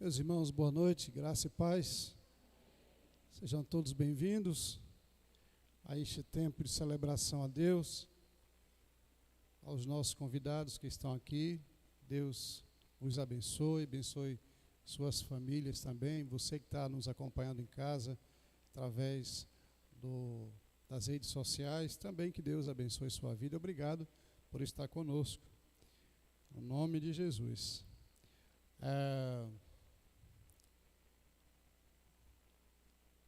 Meus irmãos, boa noite, graça e paz. Sejam todos bem-vindos a este tempo de celebração a Deus, aos nossos convidados que estão aqui. Deus os abençoe suas famílias também. Você que está nos acompanhando em casa, através das redes sociais, também que Deus abençoe sua vida. Obrigado por estar conosco. No nome de Jesus.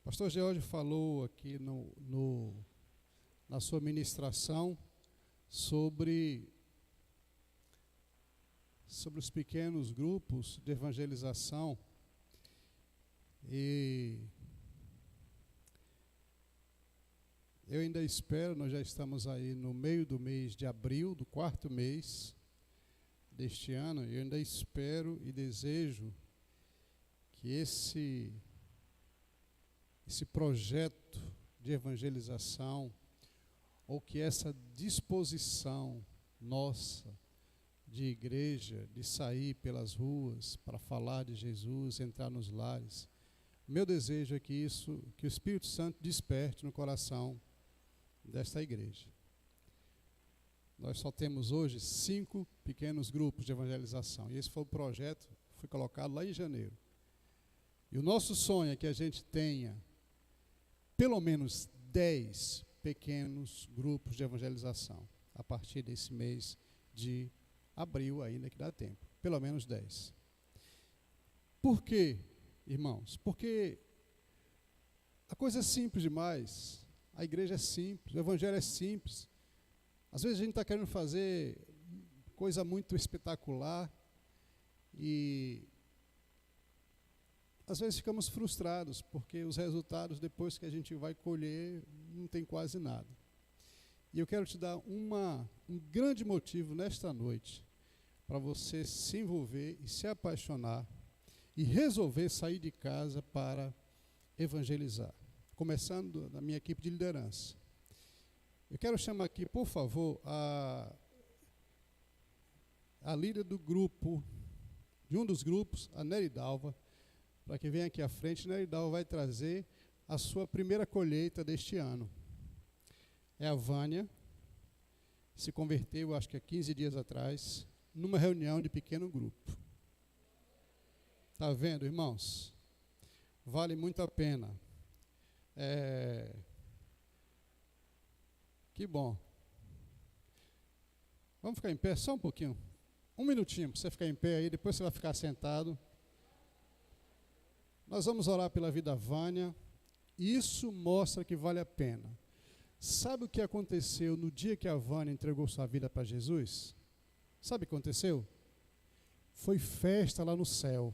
Pastor George falou aqui na sua ministração sobre os pequenos grupos de evangelização, e eu ainda espero, nós já estamos aí no meio do mês de abril, do quarto mês deste ano, eu ainda espero e desejo que esse projeto de evangelização, ou que essa disposição nossa de igreja, de sair pelas ruas para falar de Jesus, entrar nos lares, meu desejo é que o Espírito Santo desperte no coração desta igreja. Nós só temos hoje 5 pequenos grupos de evangelização, e esse foi o projeto que foi colocado lá em janeiro. E o nosso sonho é que a gente tenha pelo menos 10 pequenos grupos de evangelização a partir desse mês de abril, ainda que dá tempo. Pelo menos 10. Por quê, irmãos? Porque a coisa é simples demais. A igreja é simples, o evangelho é simples. Às vezes a gente está querendo fazer coisa muito espetacular e às vezes ficamos frustrados, porque os resultados, depois que a gente vai colher, não tem quase nada. E eu quero te dar um grande motivo nesta noite para você se envolver e se apaixonar e resolver sair de casa para evangelizar. Começando da minha equipe de liderança. Eu quero chamar aqui, por favor, a líder do grupo, de um dos grupos, a Nery Dalva, para que venha aqui à frente. Nery Dalva vai trazer a sua primeira colheita deste ano. É a Vânia, se converteu, acho que há 15 dias atrás, numa reunião de pequeno grupo. Está vendo, irmãos? Vale muito a pena. Que bom. Vamos ficar em pé só um pouquinho. Um minutinho para você ficar em pé aí, depois você vai ficar sentado. Nós vamos orar pela vida da Vânia. Isso mostra que vale a pena. Sabe o que aconteceu no dia que a Vânia entregou sua vida para Jesus? Sabe o que aconteceu? Foi festa lá no céu.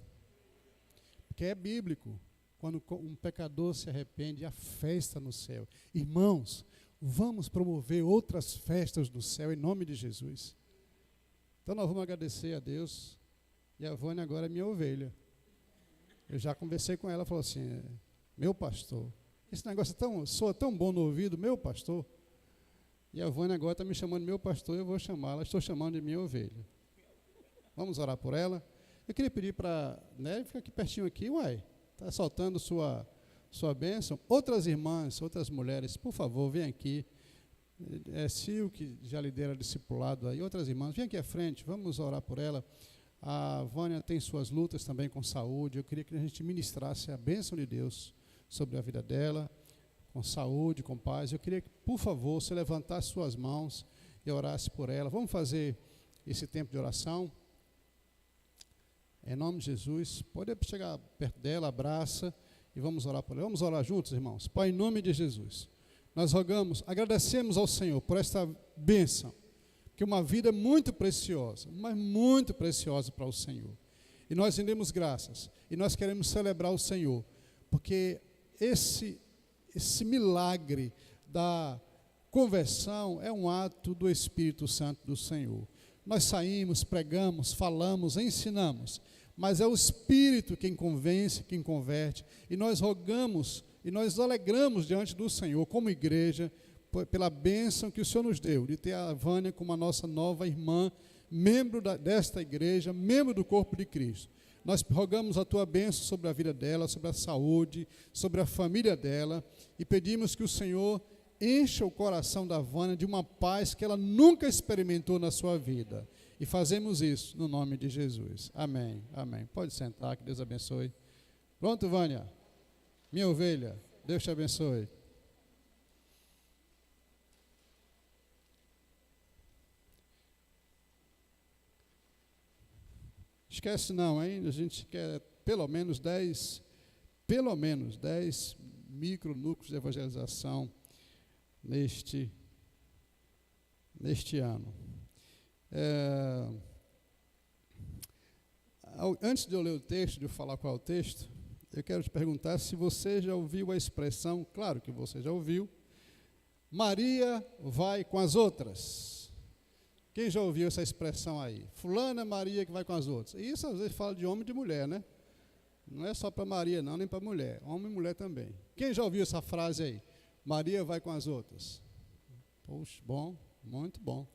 Porque é bíblico. Quando um pecador se arrepende, há festa no céu. Irmãos, vamos promover outras festas no céu em nome de Jesus. Então nós vamos agradecer a Deus. E a Vânia agora é minha ovelha. Eu já conversei com ela, falou assim: meu pastor, esse negócio soa tão bom no ouvido, meu pastor. E a Vânia agora está me chamando de meu pastor, eu vou chamá-la, estou chamando de minha ovelha. Vamos orar por ela. Eu queria pedir para Nery, fica aqui pertinho aqui, está soltando sua bênção. Outras irmãs, outras mulheres, por favor, vem aqui. Sil, que já lidera discipulado aí, outras irmãs, vem aqui à frente, vamos orar por ela. A Vânia tem suas lutas também com saúde. Eu queria que a gente ministrasse a bênção de Deus sobre a vida dela, com saúde, com paz. Eu queria que, por favor, você levantasse suas mãos e orasse por ela. Vamos fazer esse tempo de oração? Em nome de Jesus. Pode chegar perto dela, abraça e vamos orar por ela. Vamos orar juntos, irmãos? Pai, em nome de Jesus, nós rogamos, agradecemos ao Senhor por esta bênção, que é uma vida muito preciosa, mas muito preciosa para o Senhor. E nós rendemos graças, e nós queremos celebrar o Senhor, porque esse milagre da conversão é um ato do Espírito Santo do Senhor. Nós saímos, pregamos, falamos, ensinamos, mas é o Espírito quem convence, quem converte, e nós rogamos, e nós alegramos diante do Senhor, como igreja, pela bênção que o Senhor nos deu, de ter a Vânia como a nossa nova irmã, membro desta igreja, membro do corpo de Cristo. nós rogamos a tua bênção sobre a vida dela, sobre a saúde, sobre a família dela, e pedimos que o Senhor encha o coração da Vânia de uma paz que ela nunca experimentou na sua vida. E fazemos isso no nome de Jesus. Amém, amém. Pode sentar, que Deus abençoe. Pronto, Vânia? Minha ovelha, Deus te abençoe. Esquece não, hein? A gente quer pelo menos 10 micronúcleos de evangelização neste ano. Antes de eu ler o texto, de eu falar qual é o texto, eu quero te perguntar se você já ouviu a expressão, claro que você já ouviu, Maria vai com as outras. Quem já ouviu essa expressão aí? Fulana Maria que vai com as outras. E isso às vezes fala de homem e de mulher, né? Não é só para Maria não, nem para mulher. Homem e mulher também. Quem já ouviu essa frase aí? Maria vai com as outras. Poxa, bom, muito bom.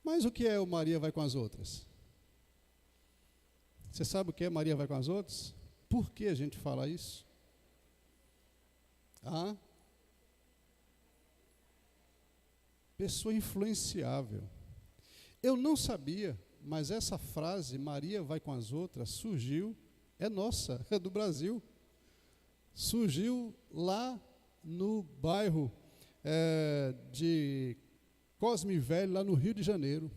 Mas o que é o Maria vai com as outras? Você sabe o que é Maria vai com as outras? Por que a gente fala isso? Pessoa influenciável. Eu não sabia, mas essa frase, Maria vai com as outras, surgiu, é nossa, é do Brasil. Surgiu lá no bairro de Cosme Velho, lá no Rio de Janeiro.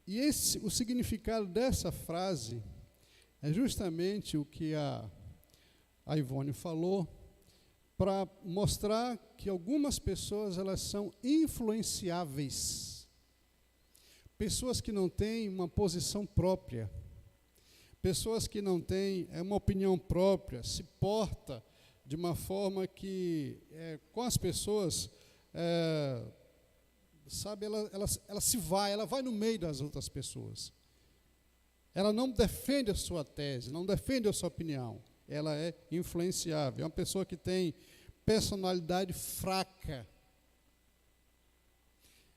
E o significado dessa frase é justamente o que a Ivone falou, para mostrar que algumas pessoas elas são influenciáveis. Pessoas que não têm uma posição própria, pessoas que não têm uma opinião própria, se porta de uma forma que, com as pessoas, sabe, ela vai no meio das outras pessoas. Ela não defende a sua tese, não defende a sua opinião. Ela é influenciável. É uma pessoa que tem personalidade fraca.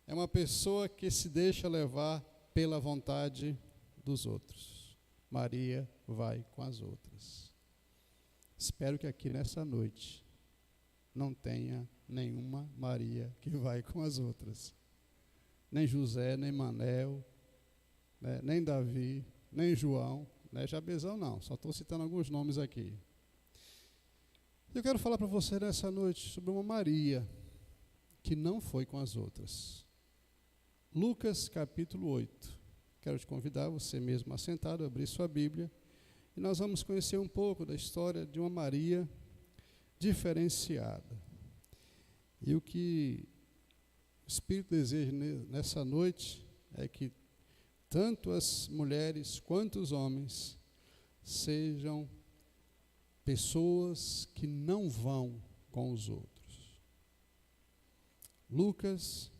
É uma pessoa que se deixa levar pela vontade dos outros. Maria vai com as outras. Espero que aqui nessa noite não tenha nenhuma Maria que vai com as outras. Nem José, nem Manel, né, nem Davi, nem João. Não é Jabezão não, só estou citando alguns nomes aqui. Eu quero falar para você nessa noite sobre uma Maria que não foi com as outras. Lucas capítulo 8. Quero te convidar, você mesmo assentado, a abrir sua Bíblia, e nós vamos conhecer um pouco da história de uma Maria diferenciada. E o que o Espírito deseja nessa noite é que tanto as mulheres quanto os homens sejam pessoas que não vão com os outros. Lucas,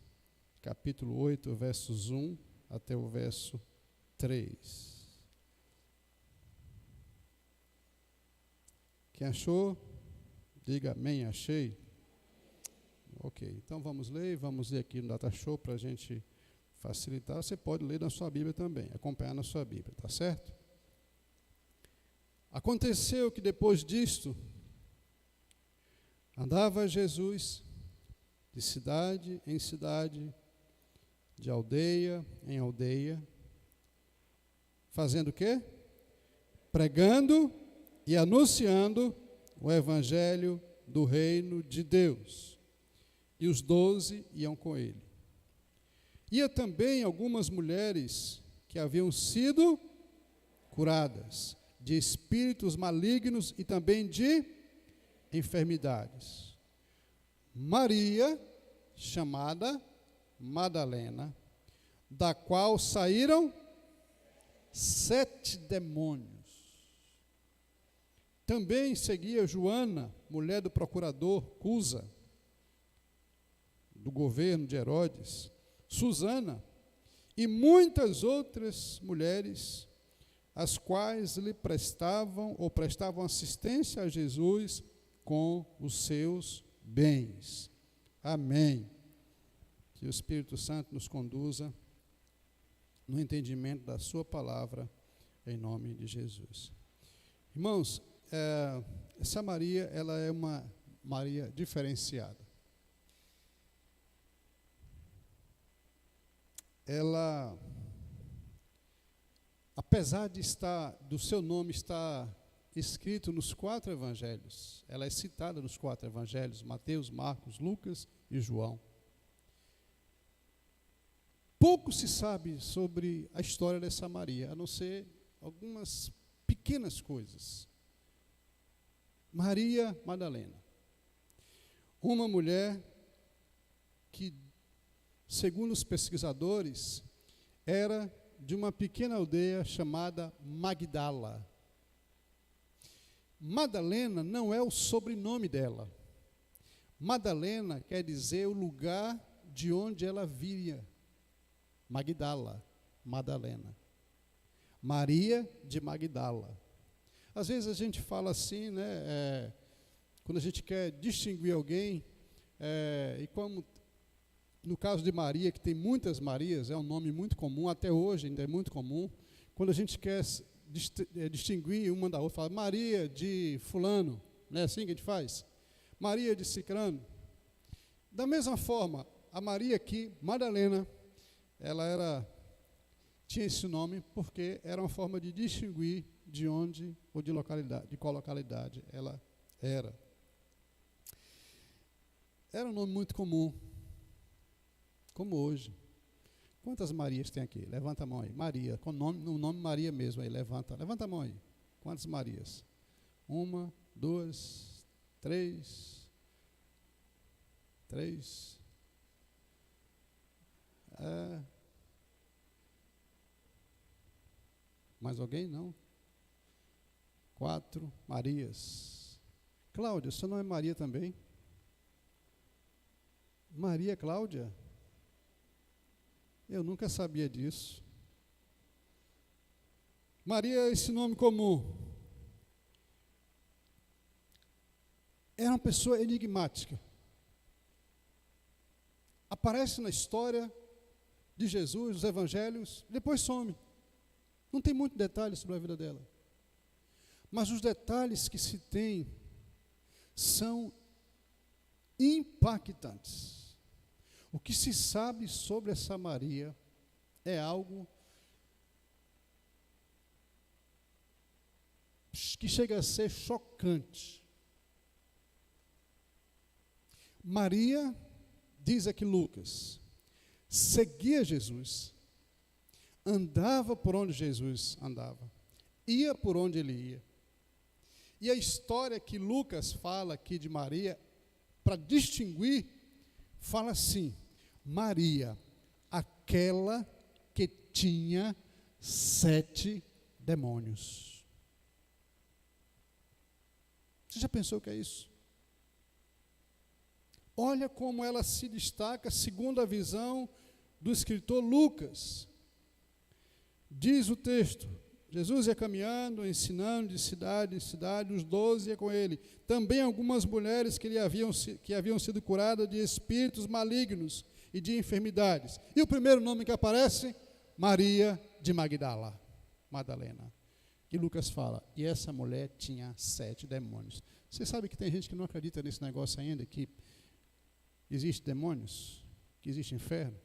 capítulo 8, versos 1 até o verso 3. Quem achou, diga amém, achei. Ok, então vamos ler aqui no Data Show para a gente facilitar. Você pode ler na sua Bíblia também, acompanhar na sua Bíblia, tá certo? Aconteceu que depois disto, andava Jesus de cidade em cidade, de aldeia em aldeia, fazendo o quê? Pregando e anunciando o evangelho do reino de Deus. E os 12 iam com ele. Ia também algumas mulheres que haviam sido curadas de espíritos malignos e também de enfermidades. Maria, chamada Madalena, da qual saíram 7 demônios. Também seguia Joana, mulher do procurador Cusa, do governo de Herodes, Susana e muitas outras mulheres, as quais lhe prestavam assistência a Jesus com os seus bens. Amém. Que o Espírito Santo nos conduza no entendimento da sua palavra, em nome de Jesus. Irmãos, essa Maria, ela é uma Maria diferenciada. Ela, apesar do seu nome estar escrito nos 4 evangelhos, ela é citada nos 4 evangelhos, Mateus, Marcos, Lucas e João. Pouco se sabe sobre a história dessa Maria, a não ser algumas pequenas coisas. Maria Madalena, uma mulher que, segundo os pesquisadores, era de uma pequena aldeia chamada Magdala. Madalena não é o sobrenome dela. Madalena quer dizer o lugar de onde ela vinha. Magdala, Madalena. Maria de Magdala. Às vezes a gente fala assim, né? Quando a gente quer distinguir alguém, e como no caso de Maria, que tem muitas Marias, é um nome muito comum, até hoje ainda é muito comum, quando a gente quer distinguir uma da outra, fala Maria de fulano, não é assim que a gente faz? Maria de cicrano. Da mesma forma, a Maria aqui, Madalena, ela tinha esse nome porque era uma forma de distinguir de onde ou de qual localidade ela era. Era um nome muito comum, como hoje. Quantas Marias tem aqui? Levanta a mão aí. Maria, com o nome Maria mesmo aí, levanta a mão aí. Quantas Marias? 1, 2, 3. Mais alguém? Não? 4 Marias. Cláudia, você não é Maria também? Maria Cláudia? Eu nunca sabia disso. Maria é esse nome comum. Era uma pessoa enigmática. Aparece na história de Jesus, dos evangelhos, depois some. Não tem muito detalhe sobre a vida dela. Mas os detalhes que se tem são impactantes. O que se sabe sobre essa Maria é algo que chega a ser chocante. Maria, diz aqui Lucas, seguia Jesus, andava por onde Jesus andava, ia por onde ele ia. E a história que Lucas fala aqui de Maria, para distinguir, fala assim: Maria, aquela que tinha 7 demônios. Você já pensou o que é isso? Olha como ela se destaca segundo a visão do escritor Lucas. Diz o texto: Jesus ia caminhando, ensinando de cidade em cidade, os 12 iam com ele. Também algumas mulheres que haviam sido curadas de espíritos malignos e de enfermidades. E o primeiro nome que aparece? Maria de Magdala, Madalena. E Lucas fala, e essa mulher tinha 7 demônios. Você sabe que tem gente que não acredita nesse negócio ainda, que existe demônios, que existe inferno?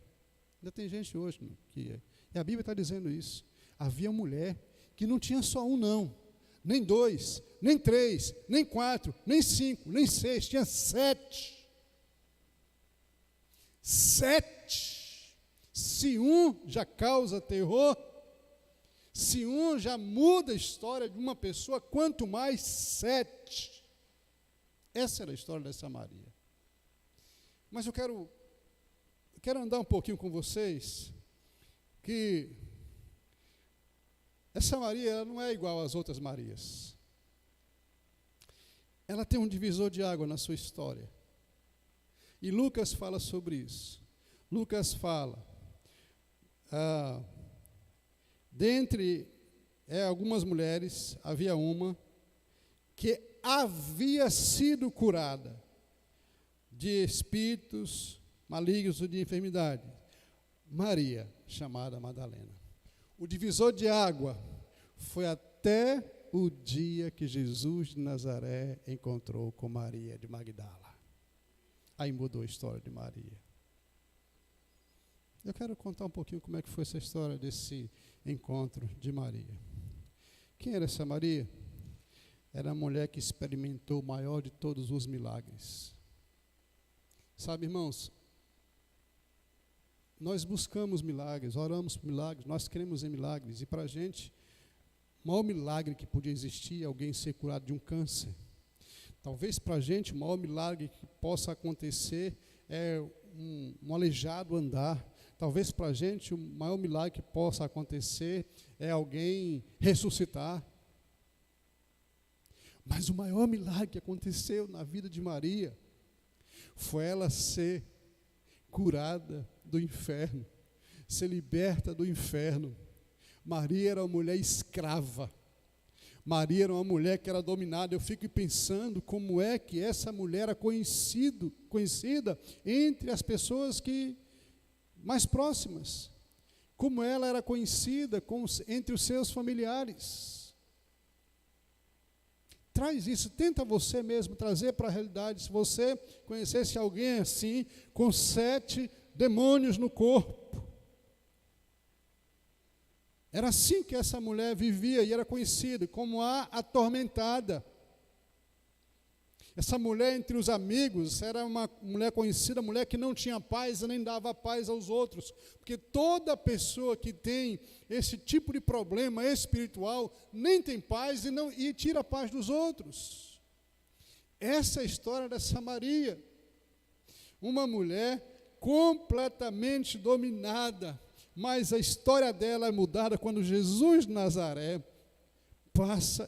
Ainda tem gente hoje que... E a Bíblia está dizendo isso. Havia mulher que não tinha só um não, nem 2, nem 3, nem 4, nem 5, nem 6, tinha 7. 7. Se um já causa terror, se um já muda a história de uma pessoa, quanto mais 7. Essa era a história dessa Maria. Mas eu quero andar um pouquinho com vocês, que essa Maria ela não é igual às outras Marias. Ela tem um divisor de água na sua história. E Lucas fala sobre isso. Lucas fala, dentre algumas mulheres, havia uma que havia sido curada de espíritos malignos ou de enfermidade. Maria, chamada Madalena. O divisor de água foi até o dia que Jesus de Nazaré encontrou com Maria de Magdala. Aí mudou a história de Maria. Eu quero contar um pouquinho como é que foi essa história desse encontro de Maria. Quem era essa Maria? Era a mulher que experimentou o maior de todos os milagres. Sabe, irmãos, nós buscamos milagres, oramos por milagres, nós cremos em milagres. E para a gente, o maior milagre que podia existir é alguém ser curado de um câncer. Talvez para a gente, o maior milagre que possa acontecer é um aleijado andar. Talvez para a gente, o maior milagre que possa acontecer é alguém ressuscitar. Mas o maior milagre que aconteceu na vida de Maria foi ela ser curada do inferno, ser liberta do inferno. Maria era uma mulher escrava. Maria era uma mulher que era dominada. Eu fico pensando como é que essa mulher era conhecida entre as pessoas mais próximas. Como ela era conhecida entre os seus familiares. Traz isso, tenta você mesmo trazer para a realidade. Se você conhecesse alguém assim, com 7 demônios no corpo. Era assim que essa mulher vivia e era conhecida como a atormentada. Essa mulher entre os amigos era uma mulher conhecida, mulher que não tinha paz e nem dava paz aos outros. Porque toda pessoa que tem esse tipo de problema espiritual nem tem paz e tira a paz dos outros. Essa é a história dessa Maria. Uma mulher completamente dominada. Mas a história dela é mudada quando Jesus de Nazaré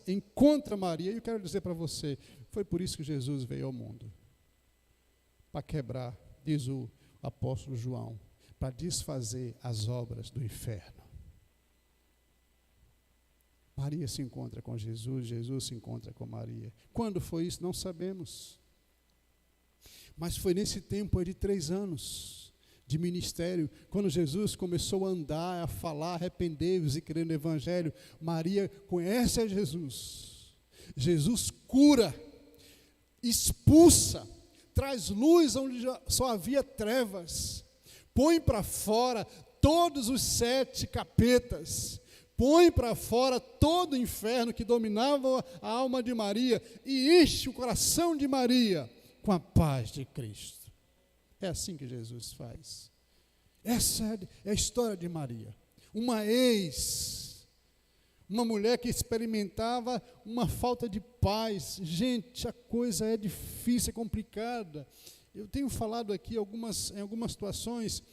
encontra Maria. E eu quero dizer para você, foi por isso que Jesus veio ao mundo. Para quebrar, diz o apóstolo João, para desfazer as obras do inferno. Maria se encontra com Jesus, Jesus se encontra com Maria. Quando foi isso? Não sabemos. Mas foi nesse tempo de 3 anos de ministério, quando Jesus começou a andar, a falar, arrependei-vos e crer no Evangelho. Maria conhece a Jesus. Jesus cura, expulsa, traz luz onde só havia trevas, põe para fora todos os 7 capetas, põe para fora todo o inferno que dominava a alma de Maria e enche o coração de Maria com a paz de Cristo. É assim que Jesus faz. Essa é a história de Maria. Uma mulher que experimentava uma falta de paz. Gente, a coisa é difícil, é complicada. Eu tenho falado aqui em algumas situações,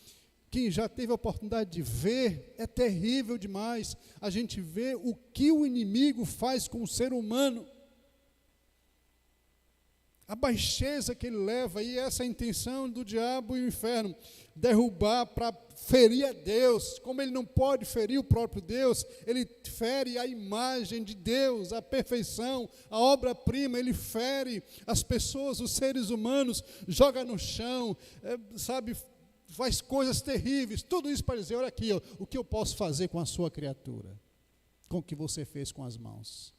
quem já teve a oportunidade de ver, é terrível demais. A gente vê o que o inimigo faz com o ser humano. A baixeza que ele leva, e essa é a intenção do diabo e o inferno, derrubar para ferir a Deus. Como ele não pode ferir o próprio Deus, ele fere a imagem de Deus, a perfeição, a obra-prima, ele fere as pessoas, os seres humanos, joga no chão, faz coisas terríveis. Tudo isso para dizer, olha aqui, o que eu posso fazer com a sua criatura, com o que você fez com as mãos.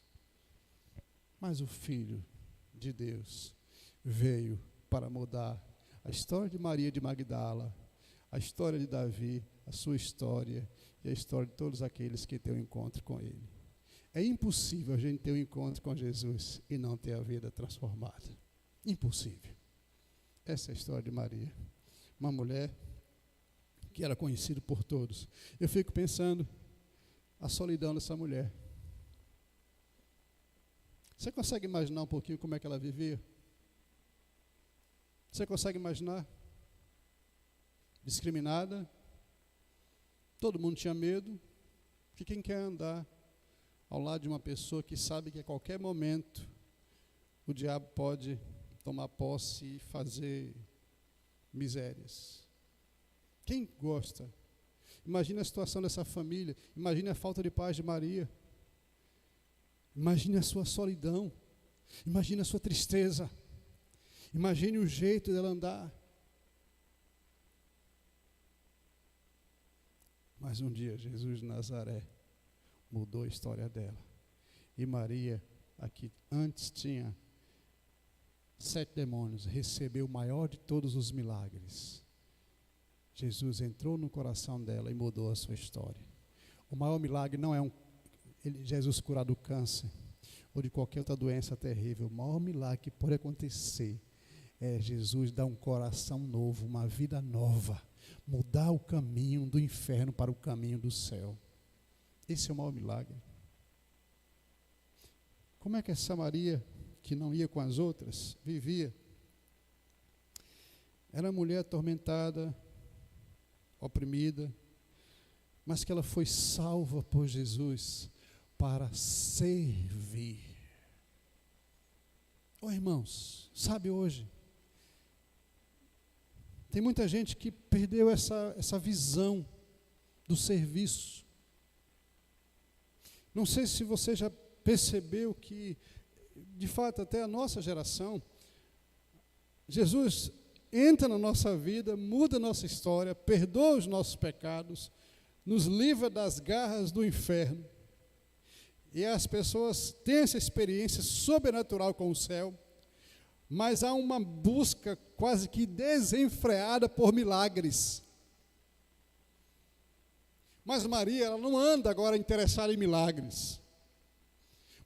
Mas o Filho de Deus veio para mudar a história de Maria de Magdala, a história de Davi, a sua história e a história de todos aqueles que têm um encontro com Ele. É impossível a gente ter um encontro com Jesus e não ter a vida transformada. Impossível. Essa é a história de Maria, uma mulher que era conhecida por todos. Eu fico pensando a solidão dessa mulher. Você consegue imaginar um pouquinho como é que ela vivia? Você consegue imaginar? Discriminada, todo mundo tinha medo, que quem quer andar ao lado de uma pessoa que sabe que a qualquer momento o diabo pode tomar posse e fazer misérias? Quem gosta? Imagine a situação dessa família, imagine a falta de paz de Maria, imagine a sua solidão, imagine a sua tristeza, imagine o jeito dela andar. Mas um dia Jesus de Nazaré mudou a história dela. E Maria, aqui antes tinha 7 demônios, recebeu o maior de todos os milagres. Jesus entrou no coração dela e mudou a sua história. O maior milagre não é Jesus curar do câncer ou de qualquer outra doença terrível. O maior milagre que pode acontecer é Jesus dar um coração novo, uma vida nova, mudar o caminho do inferno para o caminho do céu. Esse é o maior milagre. Como é que essa Maria, que não ia com as outras, vivia? Era uma mulher atormentada, oprimida, mas que ela foi salva por Jesus para servir. Irmãos, sabe hoje, tem muita gente que perdeu essa visão do serviço. Não sei se você já percebeu que, de fato, até a nossa geração, Jesus entra na nossa vida, muda a nossa história, perdoa os nossos pecados, nos livra das garras do inferno. E as pessoas têm essa experiência sobrenatural com o céu, mas há uma busca quase que desenfreada por milagres. Mas Maria, ela não anda agora interessada em milagres.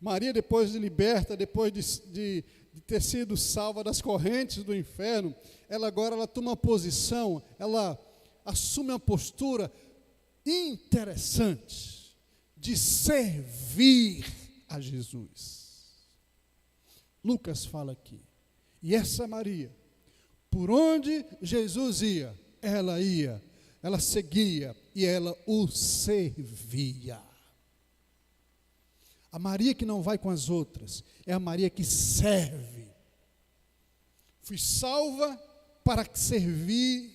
Maria, depois de liberta, depois de ter sido salva das correntes do inferno, ela toma uma posição, ela assume uma postura interessante de servir a Jesus. Lucas fala aqui. E essa Maria, por onde Jesus ia, ela seguia e ela o servia. A Maria que não vai com as outras, é a Maria que serve. Fui salva para servir.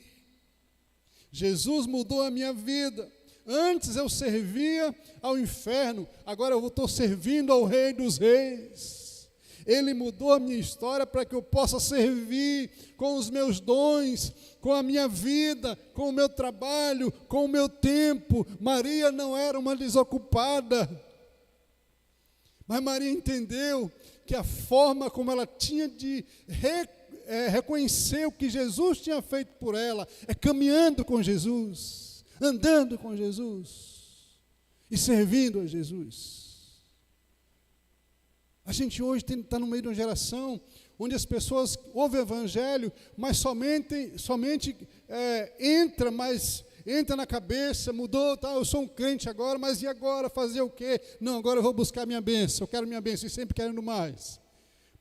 Jesus mudou a minha vida. Antes eu servia ao inferno, agora eu estou servindo ao Rei dos Reis. Ele mudou a minha história para que eu possa servir com os meus dons, com a minha vida, com o meu trabalho, com o meu tempo. Maria não era uma desocupada, mas Maria entendeu que a forma como ela tinha de reconhecer o que Jesus tinha feito por ela é caminhando com Jesus, andando com Jesus e servindo a Jesus. A gente hoje está no meio de uma geração onde as pessoas ouvem o evangelho, mas somente entra na cabeça, mudou, tá, eu sou um crente agora, mas e agora fazer o quê? Não, agora eu vou buscar minha bênção, eu quero minha bênção e sempre querendo mais.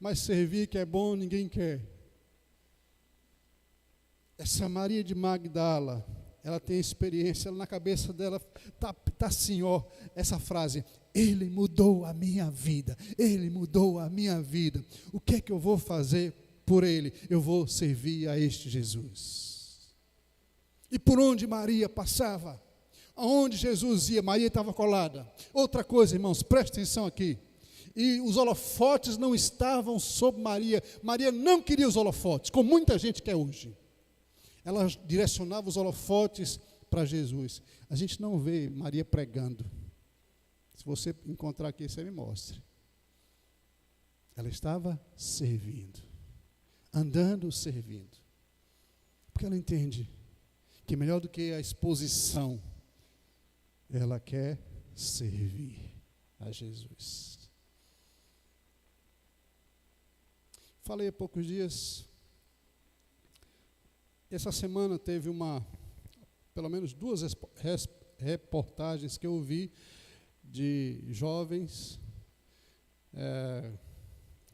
Mas servir que é bom, ninguém quer. Essa Maria de Magdala, ela tem experiência, ela, na cabeça dela tá assim, essa frase: Ele mudou a minha vida, Ele mudou a minha vida. O que é que eu vou fazer por Ele? Eu vou servir a este Jesus. E por onde Maria passava, aonde Jesus ia, Maria estava colada. Outra coisa, irmãos, presta atenção aqui. E os holofotes não estavam sobre Maria. Maria não queria os holofotes, como muita gente quer hoje. Ela direcionava os holofotes para Jesus. A gente não vê Maria pregando. Se você encontrar aqui, você me mostre. Ela estava servindo, andando servindo. Porque ela entende que melhor do que a exposição, ela quer servir a Jesus. Falei há poucos dias, essa semana teve pelo menos 2 reportagens que eu vi de jovens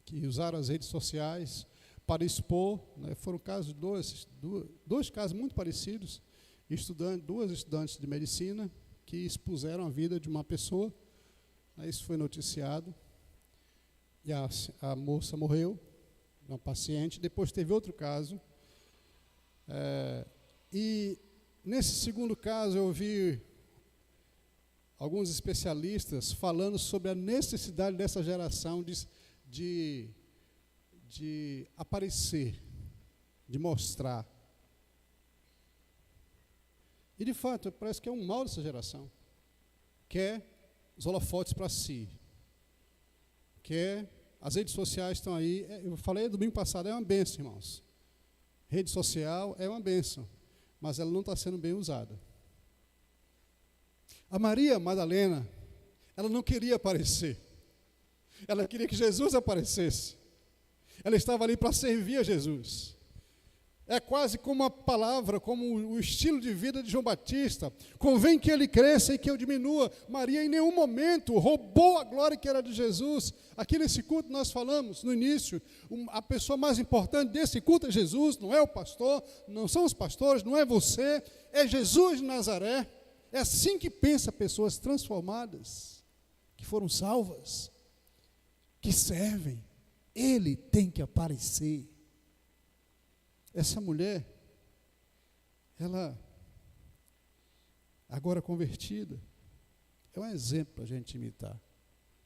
que usaram as redes sociais para expor, né, foram casos, dois casos muito parecidos, duas estudantes de medicina que expuseram a vida de uma pessoa, né, isso foi noticiado, e a moça morreu, uma paciente. Depois teve outro caso, e nesse segundo caso eu ouvi alguns especialistas falando sobre a necessidade dessa geração de aparecer, de mostrar. E, de fato, parece que é um mal dessa geração. Quer os holofotes para si. Quer... As redes sociais estão aí. Eu falei domingo passado, é uma bênção, irmãos. Rede social é uma bênção, mas ela não está sendo bem usada. A Maria Madalena, ela não queria aparecer. Ela queria que Jesus aparecesse. Ela estava ali para servir a Jesus. É quase como a palavra, como o estilo de vida de João Batista. Convém que ele cresça e que eu diminua. Maria em nenhum momento roubou a glória que era de Jesus. Aqui nesse culto nós falamos no início, a pessoa mais importante desse culto é Jesus, não é o pastor, não são os pastores, não é você, é Jesus de Nazaré. É assim que pensa pessoas transformadas, que foram salvas, que servem. Ele tem que aparecer. Essa mulher, ela, agora convertida, é um exemplo para a gente imitar.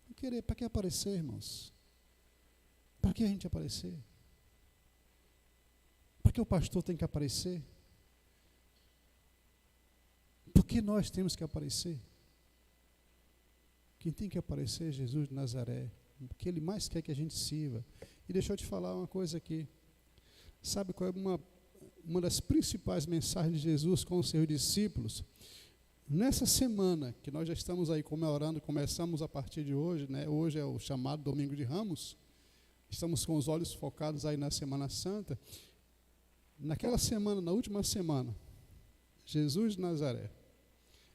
Não querer, para que aparecer, irmãos? Para que a gente aparecer? Para que o pastor tem que aparecer? Por que nós temos que aparecer? Quem tem que aparecer é Jesus de Nazaré, porque Ele mais quer que a gente sirva. E deixa eu te falar uma coisa aqui. Sabe qual é uma das principais mensagens de Jesus com os seus discípulos? Nessa semana, que nós já estamos aí comemorando, começamos a partir de hoje, né? Hoje é o chamado Domingo de Ramos, estamos com os olhos focados aí na Semana Santa. Naquela semana, na última semana, Jesus de Nazaré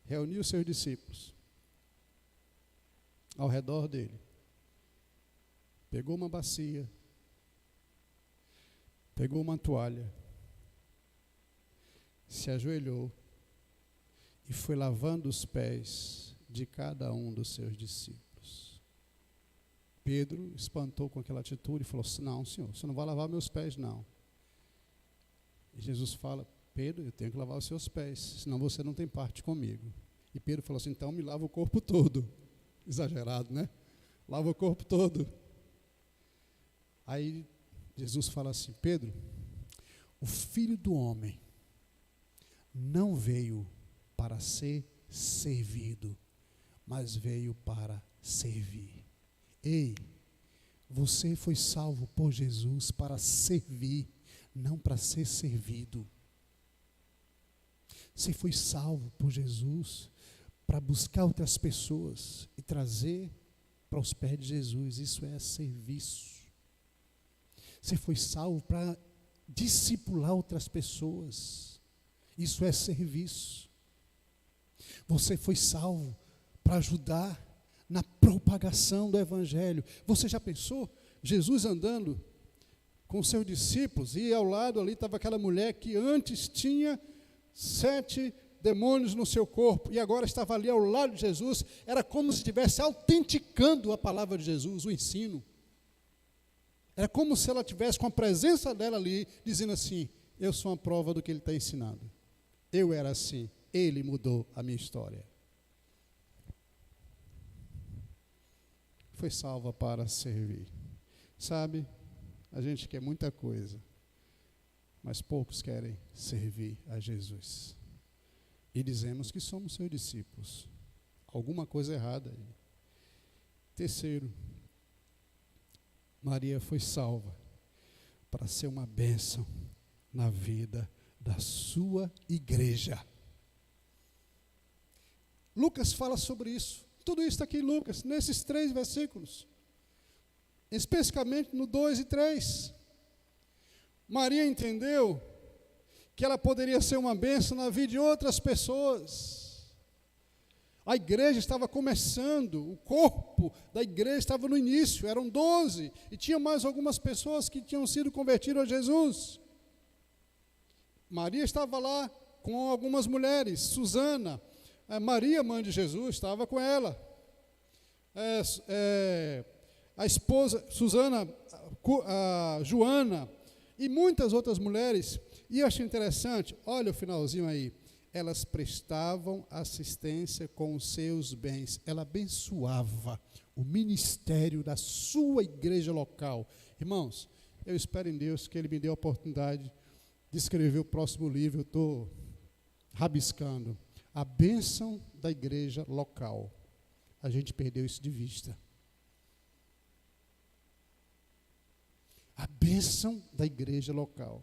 reuniu os seus discípulos ao redor dele, pegou uma bacia, pegou uma toalha, se ajoelhou e foi lavando os pés de cada um dos seus discípulos. Pedro espantou com aquela atitude e falou: não, Senhor, você não vai lavar meus pés, não. E Jesus fala: Pedro, eu tenho que lavar os seus pés, senão você não tem parte comigo. E Pedro falou assim: então me lava o corpo todo. Exagerado, né? Lava o corpo todo. Aí Jesus fala assim: Pedro, o Filho do Homem não veio para ser servido, mas veio para servir. Ei, você foi salvo por Jesus para servir, não para ser servido. Você foi salvo por Jesus para buscar outras pessoas e trazer para os pés de Jesus. Isso é serviço. Você foi salvo para discipular outras pessoas. Isso é serviço. Você foi salvo para ajudar na propagação do Evangelho. Você já pensou? Jesus andando com seus discípulos e ao lado ali estava aquela mulher que antes tinha 7 demônios no seu corpo e agora estava ali ao lado de Jesus. Era como se estivesse autenticando a palavra de Jesus, o ensino. Era como se ela tivesse com a presença dela ali, dizendo assim: eu sou uma prova do que ele está ensinando. Eu era assim, ele mudou a minha história. Foi salva para servir. Sabe, a gente quer muita coisa, mas poucos querem servir a Jesus. E dizemos que somos seus discípulos. Alguma coisa errada aí. Terceiro, Maria foi salva para ser uma bênção na vida da sua igreja. Lucas fala sobre isso. Tudo isso está aqui em Lucas, nesses 3 versículos. Especificamente no 2 e 3. Maria entendeu que ela poderia ser uma bênção na vida de outras pessoas. A igreja estava começando, o corpo da igreja estava no início, eram 12, e tinha mais algumas pessoas que tinham sido convertidas a Jesus. Maria estava lá com algumas mulheres, Susana, Maria, mãe de Jesus, estava com ela. A esposa, Susana, a Joana, e muitas outras mulheres. E eu achei interessante, olha o finalzinho aí. Elas prestavam assistência com os seus bens. Ela abençoava o ministério da sua igreja local. Irmãos, eu espero em Deus que Ele me dê a oportunidade de escrever o próximo livro. Eu estou rabiscando a bênção da igreja local. A gente perdeu isso de vista. A bênção da igreja local.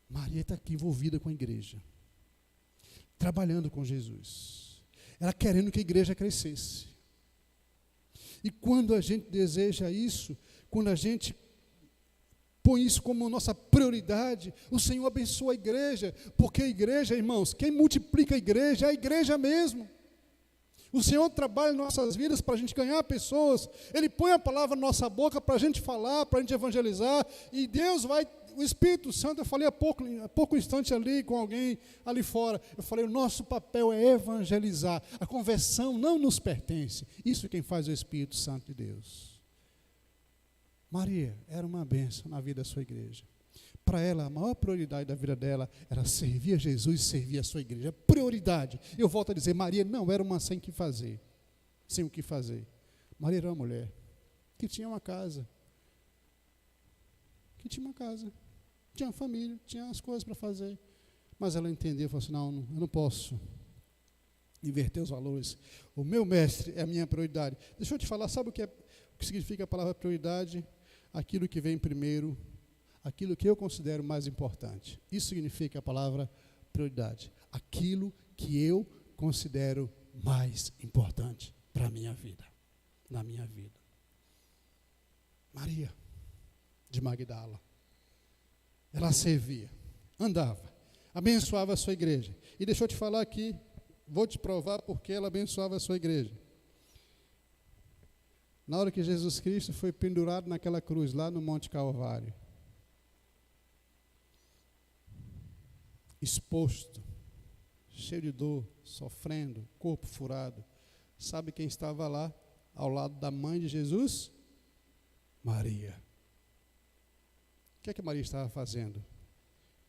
Maria está aqui envolvida com a igreja, trabalhando com Jesus. Ela querendo que a igreja crescesse. E quando a gente deseja isso, quando a gente põe isso como nossa prioridade, o Senhor abençoa a igreja, porque a igreja, irmãos, quem multiplica a igreja é a igreja mesmo. O Senhor trabalha em nossas vidas para a gente ganhar pessoas, Ele põe a palavra na nossa boca para a gente falar, para a gente evangelizar, e Deus vai, o Espírito Santo, eu falei há pouco instante ali com alguém ali fora, eu falei, o nosso papel é evangelizar, a conversão não nos pertence, isso é quem faz o Espírito Santo de Deus. Maria era uma bênção na vida da sua igreja. Para ela, a maior prioridade da vida dela era servir a Jesus e servir a sua igreja. Prioridade. Eu volto a dizer, Maria não era uma sem o que fazer. Sem o que fazer. Maria era uma mulher que tinha uma casa. Tinha uma família, tinha as coisas para fazer. Mas ela entendeu, falou assim, não, eu não posso inverter os valores. O meu mestre é a minha prioridade. Deixa eu te falar, sabe o que significa a palavra prioridade? Aquilo que vem primeiro, aquilo que eu considero mais importante. Isso significa a palavra prioridade. Aquilo que eu considero mais importante para a minha vida, na minha vida. Maria de Magdala. Ela servia, andava, abençoava a sua igreja. E deixa eu te falar aqui, vou te provar porque ela abençoava a sua igreja. Na hora que Jesus Cristo foi pendurado naquela cruz, lá no Monte Calvário, exposto, cheio de dor, sofrendo, corpo furado, sabe quem estava lá, ao lado da mãe de Jesus? Maria. O que é que Maria estava fazendo?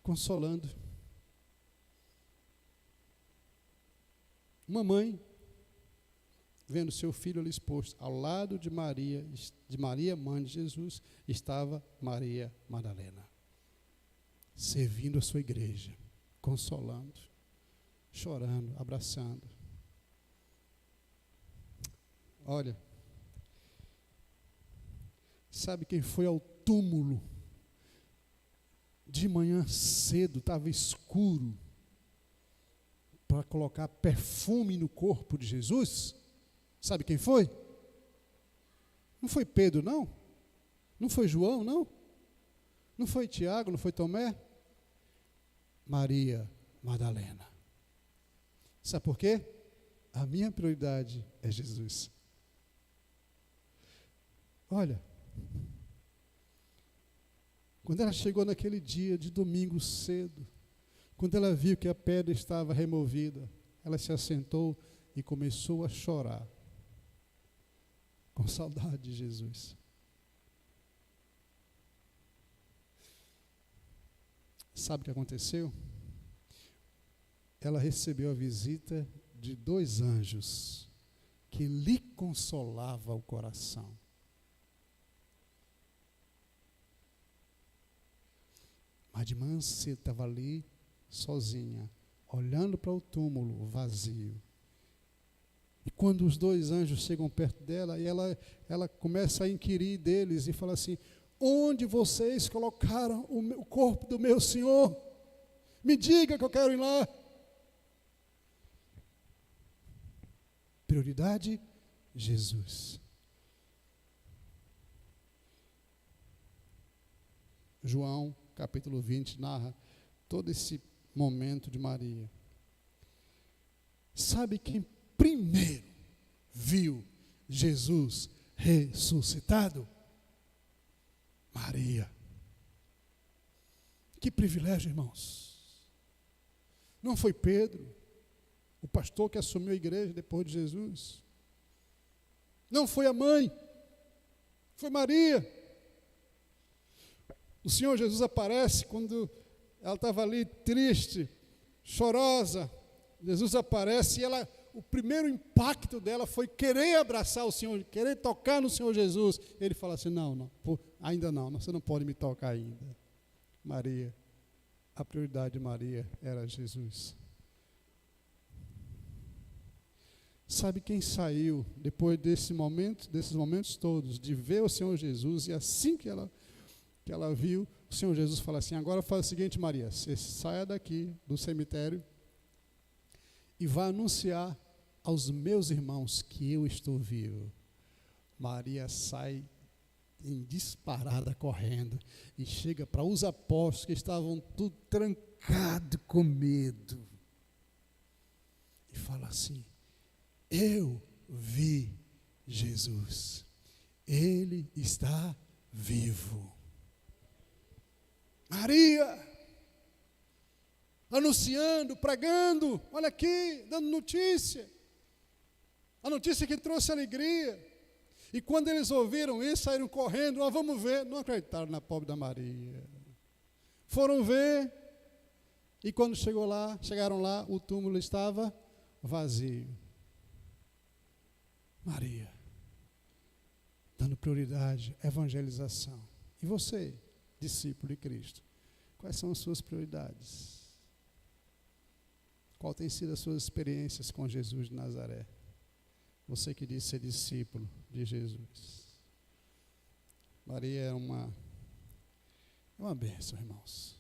Consolando. Uma mãe, vendo seu filho ali exposto, ao lado de Maria, mãe de Jesus, estava Maria Madalena, servindo a sua igreja, consolando, chorando, abraçando. Olha, sabe quem foi ao túmulo de manhã cedo, estava escuro, para colocar perfume no corpo de Jesus? Sabe quem foi? Não foi Pedro, não? Não foi João, não? Não foi Tiago, não foi Tomé? Maria Madalena. Sabe por quê? A minha prioridade é Jesus. Olha, quando ela chegou naquele dia de domingo cedo, quando ela viu que a pedra estava removida, ela se assentou e começou a chorar, com saudade de Jesus. Sabe o que aconteceu? Ela recebeu a visita de 2 anjos que lhe consolavam o coração. Mas de manhã cedo estava ali, sozinha, olhando para o túmulo vazio. E quando os 2 anjos chegam perto dela, e ela começa a inquirir deles e fala assim, onde vocês colocaram o corpo do meu Senhor? Me diga que eu quero ir lá. Prioridade, Jesus. João, capítulo 20, narra todo esse momento de Maria. Sabe quem primeiro viu Jesus ressuscitado? Maria. Que privilégio, irmãos. Não foi Pedro, o pastor que assumiu a igreja depois de Jesus. Não foi a mãe, foi Maria. O Senhor Jesus aparece quando ela estava ali triste, chorosa. Jesus aparece e o primeiro impacto dela foi querer abraçar o Senhor, querer tocar no Senhor Jesus. Ele fala assim, não, ainda não, você não pode me tocar ainda. Maria, a prioridade de Maria era Jesus. Sabe quem saiu depois desses momentos todos, de ver o Senhor Jesus, e assim que ela viu, o Senhor Jesus fala assim: agora faz o seguinte, Maria, você saia daqui do cemitério e vá anunciar aos meus irmãos que eu estou vivo. Maria sai em disparada correndo e chega para os apóstolos que estavam tudo trancados com medo e fala assim: eu vi Jesus, ele está vivo. Maria, anunciando, pregando, olha aqui, dando notícia, a notícia que trouxe alegria. E quando eles ouviram isso, saíram correndo: nós vamos ver. Não acreditaram na pobre da Maria. Foram ver, e quando chegaram lá, o túmulo estava vazio. Maria, dando prioridade à evangelização. E você, discípulo de Cristo, quais são as suas prioridades? Qual tem sido as suas experiências com Jesus de Nazaré? Você que diz ser discípulo de Jesus. Maria é uma bênção, irmãos.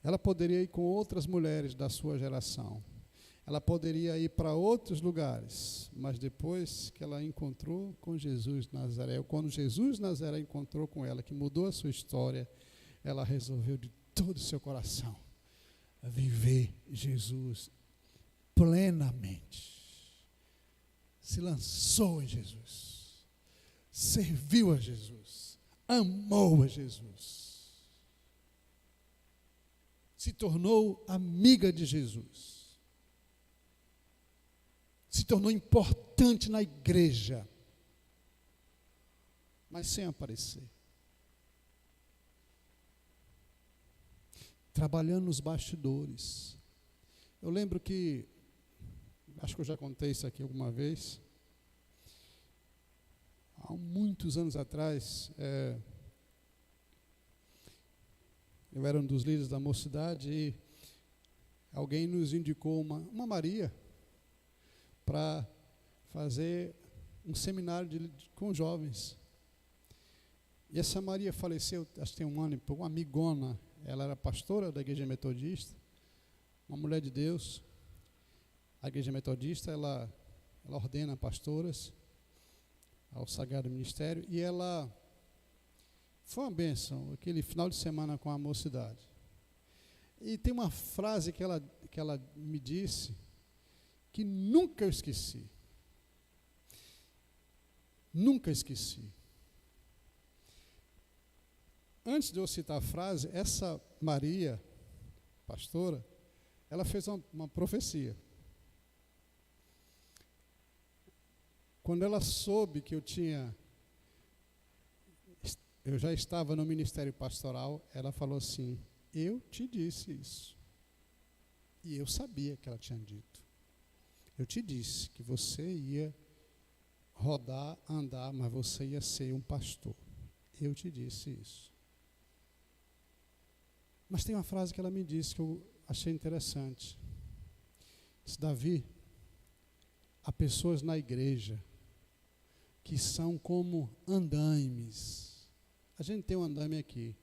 Ela poderia ir com outras mulheres da sua geração. Ela poderia ir para outros lugares, mas depois que ela encontrou com Jesus de Nazaré, ou quando Jesus de Nazaré encontrou com ela, que mudou a sua história, ela resolveu de todo o seu coração viver Jesus plenamente. Se lançou em Jesus, serviu a Jesus, amou a Jesus, se tornou amiga de Jesus. Se tornou importante na igreja, mas sem aparecer. Trabalhando nos bastidores. Eu lembro que, acho que eu já contei isso aqui alguma vez, há muitos anos atrás, eu era um dos líderes da mocidade e alguém nos indicou uma Maria para fazer um seminário com jovens. E essa Maria faleceu, acho que tem um ano e pouco, uma amigona. Ela era pastora da igreja metodista, uma mulher de Deus. A igreja metodista, ela ordena pastoras ao Sagrado Ministério, e ela foi uma bênção, aquele final de semana com a mocidade. E tem uma frase que ela me disse, que nunca eu esqueci. Nunca esqueci. Antes de eu citar a frase, essa Maria, pastora, ela fez uma profecia. Quando ela soube que eu já estava no ministério pastoral, ela falou assim: eu te disse isso. E eu sabia que ela tinha dito. Eu te disse que você ia rodar, andar, mas você ia ser um pastor. Eu te disse isso. Mas tem uma frase que ela me disse que eu achei interessante. Diz: Davi, há pessoas na igreja que são como andaimes. A gente tem um andaime aqui.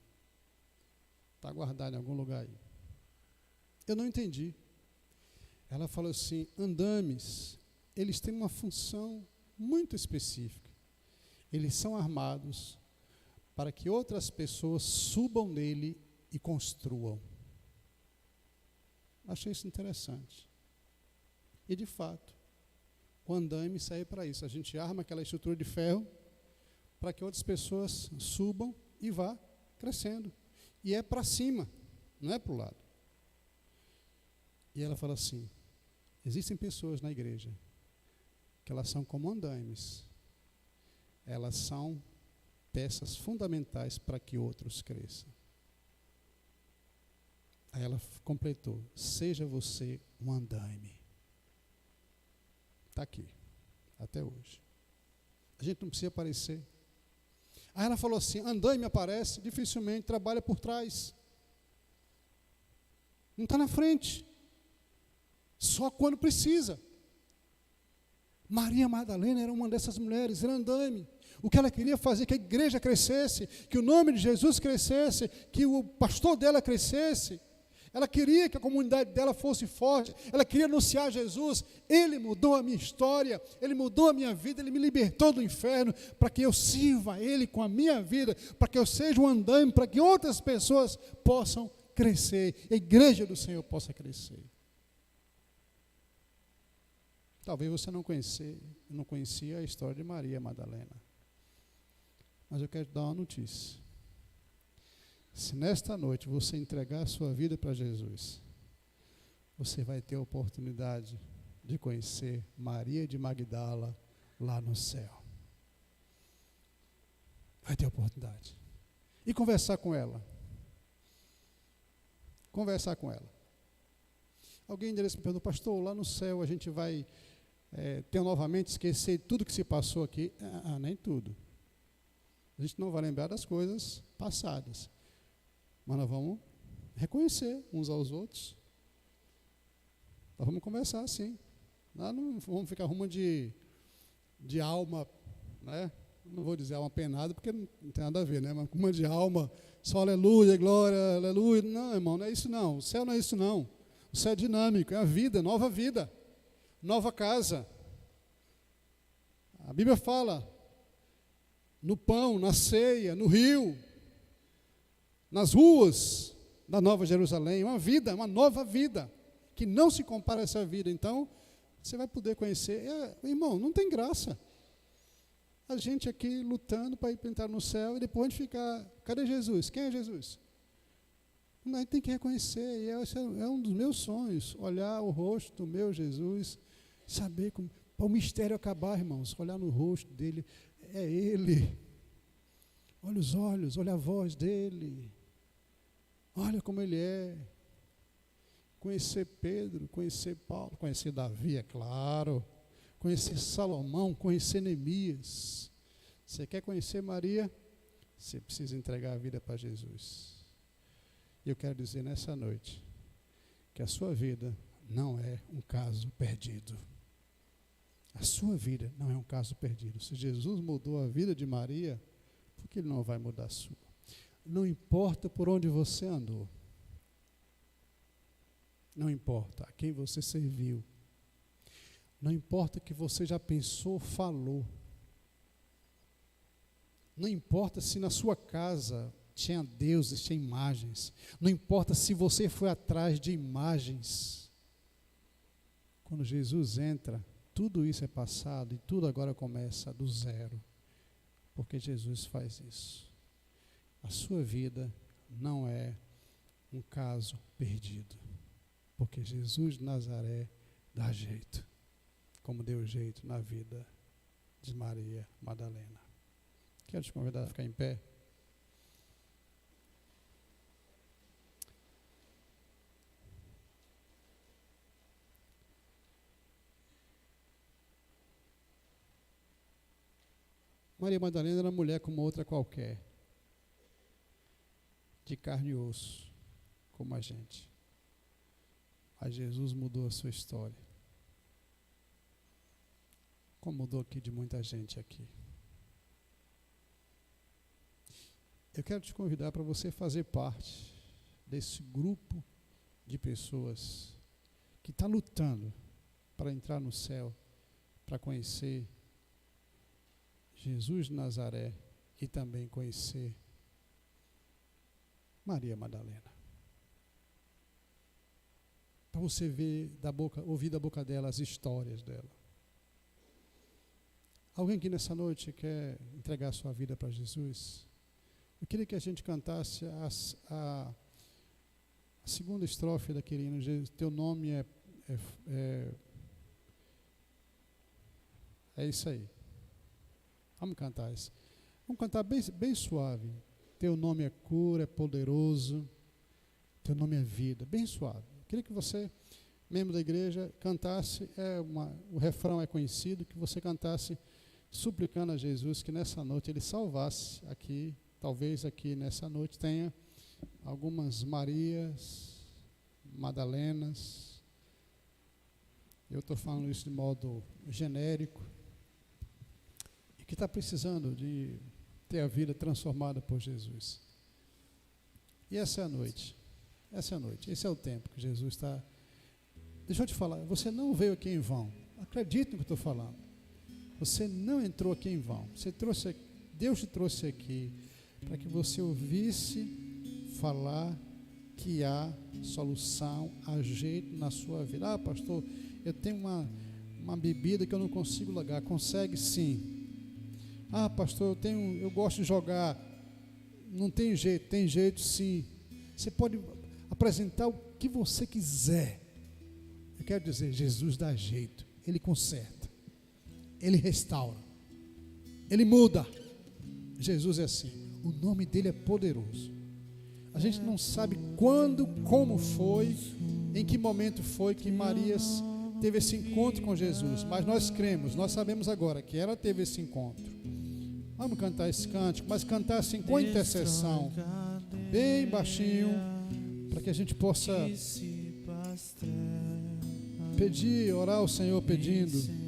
Está guardado em algum lugar aí. Eu não entendi. Ela falou assim: andames, eles têm uma função muito específica. Eles são armados para que outras pessoas subam nele e construam. Achei isso interessante. E de fato, o andaime serve para isso. A gente arma aquela estrutura de ferro para que outras pessoas subam e vá crescendo. E é para cima, não é para o lado. E ela fala assim: existem pessoas na igreja que elas são como andaimes. Elas são peças fundamentais para que outros cresçam. Aí ela completou: seja você um andaime. Está aqui, até hoje. A gente não precisa aparecer. Aí ela falou assim: andaime aparece, dificilmente, trabalha por trás. Não está na frente. Só quando precisa. Maria Madalena era uma dessas mulheres, era andaime. O que ela queria fazer, que a igreja crescesse, que o nome de Jesus crescesse, que o pastor dela crescesse. Ela queria que a comunidade dela fosse forte, ela queria anunciar Jesus. Ele mudou a minha história, Ele mudou a minha vida, Ele me libertou do inferno, para que eu sirva a Ele com a minha vida, para que eu seja um andaime, para que outras pessoas possam crescer, a igreja do Senhor possa crescer. Talvez você não conhecia a história de Maria Madalena, mas eu quero te dar uma notícia. Se nesta noite você entregar a sua vida para Jesus, você vai ter a oportunidade de conhecer Maria de Magdala lá no céu. Vai ter a oportunidade. E conversar com ela. Conversar com ela. Alguém diria assim, pastor, lá no céu a gente vai ter novamente esquecer tudo que se passou aqui. Nem tudo. A gente não vai lembrar das coisas passadas. Mas nós vamos reconhecer uns aos outros. Nós vamos conversar assim. Nós não vamos ficar rumo de alma, né? Não vou dizer alma penada, porque não tem nada a ver, né? Mas rumo de alma, só aleluia, glória, aleluia. Não, irmão, não é isso não. O céu não é isso não. O céu é dinâmico, é a vida, nova casa. A Bíblia fala no pão, na ceia, no rio, nas ruas da Nova Jerusalém, uma nova vida, que não se compara a essa vida. Então, você vai poder conhecer. Irmão, não tem graça. A gente aqui lutando para ir entrar no céu e depois a gente ficar, cadê Jesus? Quem é Jesus? A gente tem que reconhecer, e esse é um dos meus sonhos, olhar o rosto do meu Jesus, saber como, para o mistério acabar, irmãos, olhar no rosto dele, é Ele. Olha os olhos, olha a voz dele. Olha como ele é. Conhecer Pedro, conhecer Paulo, conhecer Davi, é claro. Conhecer Salomão, conhecer Neemias. Você quer conhecer Maria? Você precisa entregar a vida para Jesus. E eu quero dizer nessa noite que a sua vida não é um caso perdido. A sua vida não é um caso perdido. Se Jesus mudou a vida de Maria, por que Ele não vai mudar a sua? Não importa por onde você andou. Não importa a quem você serviu. Não importa o que você já pensou, falou. Não importa se na sua casa tinha deuses, tinha imagens. Não importa se você foi atrás de imagens. Quando Jesus entra, tudo isso é passado e tudo agora começa do zero. Porque Jesus faz isso. A sua vida não é um caso perdido. Porque Jesus de Nazaré dá jeito. Como deu jeito na vida de Maria Madalena. Quero te convidar a ficar em pé. Maria Madalena era uma mulher como outra qualquer, de carne e osso, como a gente. Mas Jesus mudou a sua história. Como mudou aqui de muita gente aqui. Eu quero te convidar para você fazer parte desse grupo de pessoas que está lutando para entrar no céu, para conhecer Jesus de Nazaré e também conhecer Maria Madalena. Para você ouvir da boca dela as histórias dela. Alguém que nessa noite quer entregar sua vida para Jesus? Eu queria que a gente cantasse a segunda estrofe daquele hino. Teu nome é isso aí. Vamos cantar isso. Vamos cantar bem suave. Teu nome é cura, é poderoso. Teu nome é vida. Bem suave. Eu queria que você, membro da igreja, cantasse. O refrão é conhecido. Que você cantasse suplicando a Jesus que nessa noite Ele salvasse aqui. Talvez aqui nessa noite tenha algumas Marias, Madalenas. eu estou falando isso de modo genérico, e que está precisando de ter a vida transformada por Jesus. E essa é a noite, esse é o tempo que Jesus está... Deixa eu te falar, você não veio aqui em vão, acredite no que eu estou falando, você não entrou aqui em vão, Deus te trouxe aqui para que você ouvisse falar que há solução, há jeito na sua vida. Ah, pastor, eu tenho uma bebida que eu não consigo largar. Consegue sim. Ah, pastor, eu gosto de jogar. Não tem jeito. Tem jeito sim. Você pode apresentar o que você quiser. Eu quero dizer, Jesus dá jeito. Ele conserta. Ele restaura. Ele muda. Jesus é assim. O nome dele é poderoso. A gente não sabe quando, como foi, em que momento foi que Maria teve esse encontro com Jesus, mas nós cremos, nós sabemos agora que ela teve esse encontro. Vamos cantar esse cântico, mas cantar assim com intercessão, bem baixinho, para que a gente possa pedir, orar ao Senhor pedindo.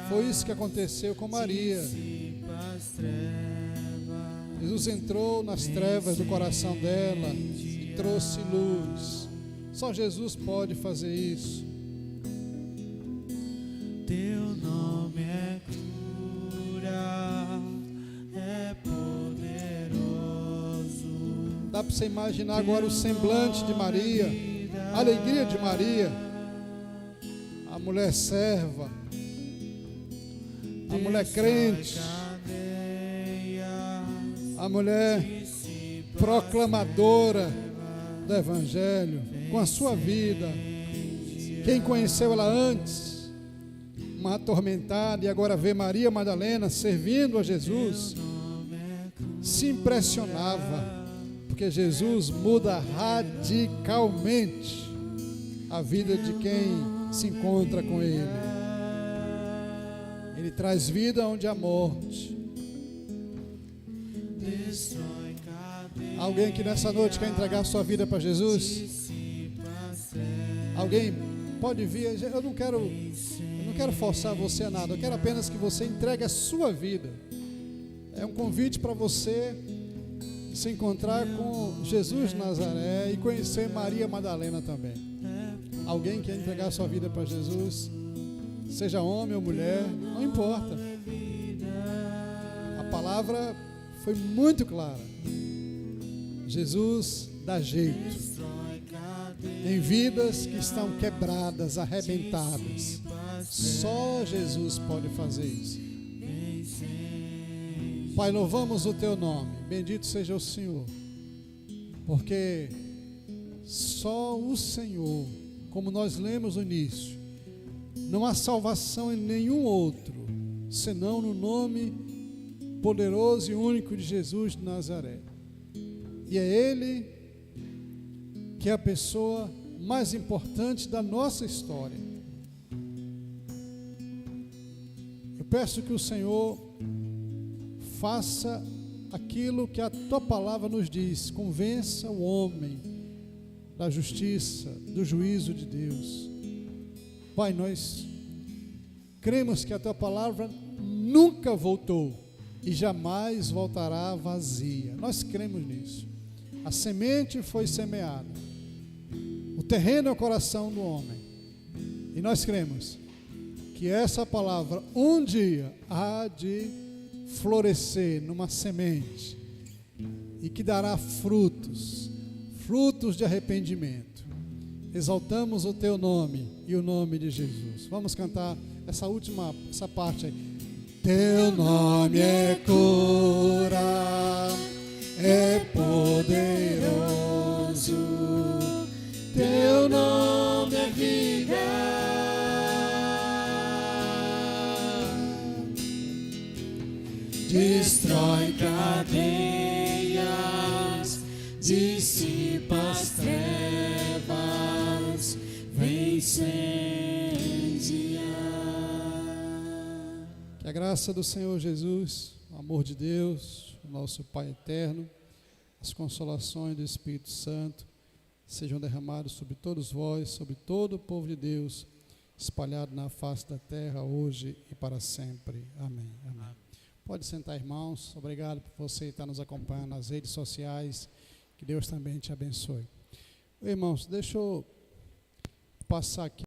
Foi isso que aconteceu com Maria. Jesus entrou nas trevas do coração dela e trouxe luz. Só Jesus pode fazer isso. Teu nome é cura, é poderoso. Dá para você imaginar agora o semblante de Maria, a alegria de Maria, a mulher serva, a mulher crente, a mulher proclamadora do Evangelho, com a sua vida. Quem conheceu ela antes, uma atormentada, e agora vê Maria Madalena servindo a Jesus, se impressionava, porque Jesus muda radicalmente a vida de quem se encontra com Ele. Ele traz vida onde há morte. Alguém que nessa noite quer entregar sua vida para Jesus? Alguém pode vir? Eu não quero forçar você a nada. Eu quero apenas que você entregue a sua vida. É um convite para você se encontrar com Jesus de Nazaré e conhecer Maria Madalena também. Alguém quer entregar sua vida para Jesus? Seja homem ou mulher, não importa. A palavra foi muito clara. Jesus dá jeito em vidas que estão quebradas, arrebentadas. Só Jesus pode fazer isso. Pai, louvamos o teu nome. Bendito seja o Senhor, porque só o Senhor, como nós lemos no início, não há salvação em nenhum outro, senão no nome poderoso e único de Jesus de Nazaré. E é Ele que é a pessoa mais importante da nossa história. Eu peço que o Senhor faça aquilo que a Tua palavra nos diz, convença o homem da justiça, do juízo de Deus. Pai, nós cremos que a Tua palavra nunca voltou e jamais voltará vazia. Nós cremos nisso. A semente foi semeada, o terreno é o coração do homem, e nós cremos que essa palavra um dia há de florescer numa semente e que dará frutos de arrependimento. Exaltamos o teu nome e o nome de Jesus. Vamos cantar essa parte aí. Teu nome é cura, é poderoso, teu nome é vida, destrói cadeias, dissipa as trevas, vem incendiar. Que a graça do Senhor Jesus, o amor de Deus, o nosso Pai eterno, as consolações do Espírito Santo sejam derramados sobre todos vós, sobre todo o povo de Deus, espalhado na face da terra, hoje e para sempre. Amém. Amém. Pode sentar, irmãos. Obrigado por você estar nos acompanhando nas redes sociais. Que Deus também te abençoe. Irmãos, deixa eu passar aqui